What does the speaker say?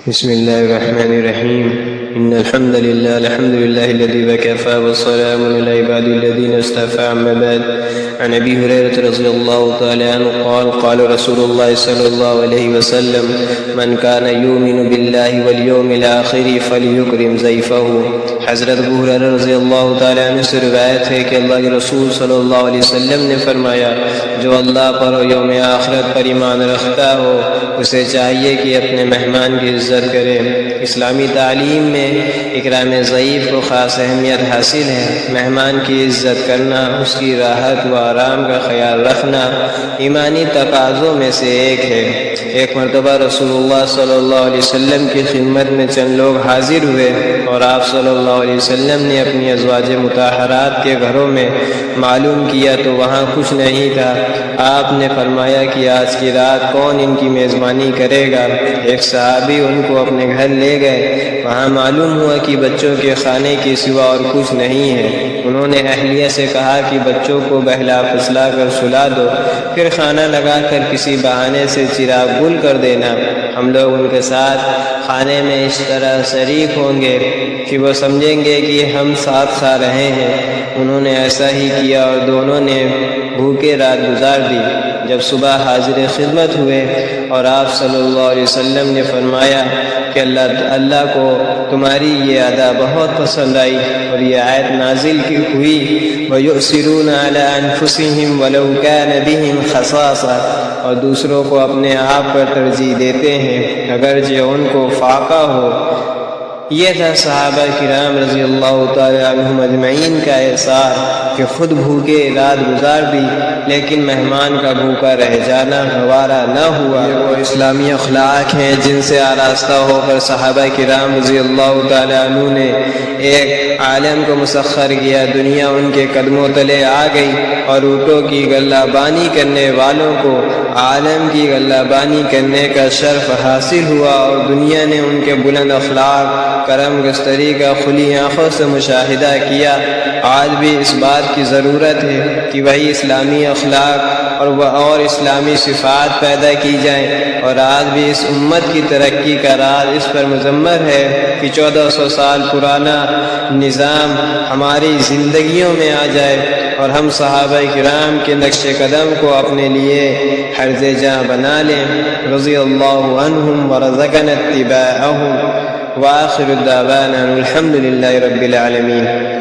بسم الله الرحمن الرحيم إن الحمد لله الذي وكفى والسلام على عباده الذين اصطفى أما بعد عن أبي هريرة رضي الله تعالى عنه قال رسول الله صلى الله عليه وسلم من كان يؤمن بالله واليوم الآخر فليكرم ضيفه۔ حضرت ابو ہریرہ رضی اللہ تعالیٰ عنہ سے روایت ہے کہ اللہ کے رسول صلی اللہ علیہ وسلم نے فرمایا، جو اللہ پر اور یوم آخرت پر ایمان رکھتا ہو اسے چاہیے کہ اپنے مہمان کی عزت کرے۔ اسلامی تعلیم میں اکرام ضیف کو خاص اہمیت حاصل ہے۔ مہمان کی عزت کرنا، اس کی راحت و آرام کا خیال رکھنا ایمانی تقاضوں میں سے ایک ہے۔ ایک مرتبہ رسول اللہ صلی اللہ علیہ وسلم کی خدمت میں چند لوگ حاضر ہوئے اور آپ صلی اللہ علیہ وسلم نے اپنی ازواج مطہرات کے گھروں میں معلوم کیا تو وہاں کچھ نہیں تھا۔ آپ نے فرمایا کہ آج کی رات کون ان کی میزبانی کرے گا؟ ایک صحابی ان کو اپنے گھر لے گئے۔ وہاں معلوم ہوا کہ بچوں کے کھانے کے سوا اور کچھ نہیں ہے۔ انہوں نے اہلیہ سے کہا کہ بچوں کو بہلا پھسلا کر سلا دو، پھر کھانا لگا کر کسی بہانے سے چراغ گل کر دینا۔ ہم لوگ ان کے ساتھ کھانے میں اس طرح شریک ہوں گے کہ وہ سمجھیں گے کہ ہم ساتھ کھا رہے ہیں۔ انہوں نے ایسا ہی کیا اور دونوں نے بھوکے رات گزار دی۔ جب صبح حاضر خدمت ہوئے اور آپ صلی اللہ علیہ وسلم نے فرمایا کہ اللہ کو تمہاری یہ ادا بہت پسند آئی اور یہ آیت نازل ہوئی، وَيُؤْثِرُونَ عَلَىٰ أَنفُسِهِمْ وَلَوْ كَانَ بِهِمْ خَصَاصَةٌ، اور دوسروں کو اپنے آپ پر ترجیح دیتے ہیں اگرچہ ان کو فاقہ ہو۔ یہ تھا صحابہ کرام رضی اللہ تعالی عنہم اجمعین کا احساس کہ خود بھوکے رات گزار دی لیکن مہمان کا بھوکا رہ جانا گوارا نہ ہوا۔ یہ وہ اسلامی اخلاق ہیں جن سے آراستہ ہو کر صحابہ کرام رضی اللہ تعالی عنہ نے ایک عالم کو مسخر کیا۔ دنیا ان کے قدموں تلے آ گئی اور اونٹوں کی غلہ بانی کرنے والوں کو عالم کی غلہ بانی کرنے کا شرف حاصل ہوا، اور دنیا نے ان کے بلند اخلاق کرم گستری کا کھلی آنکھوں سے مشاہدہ کیا۔ آج بھی اس بات کی ضرورت ہے کہ وہی اسلامی اخلاق اور اسلامی صفات پیدا کی جائیں، اور آج بھی اس امت کی ترقی کا راز اس پر مضمر ہے کہ 1400 سال پرانا نظام ہماری زندگیوں میں آ جائے اور ہم صحابہ کرام کے نقش قدم کو اپنے لیے حرز جاں بنا لیں۔ رضی اللہ عنہم ورزقنا اتباعہم، وآخر الدعوانا الحمد للہ رب العالمین۔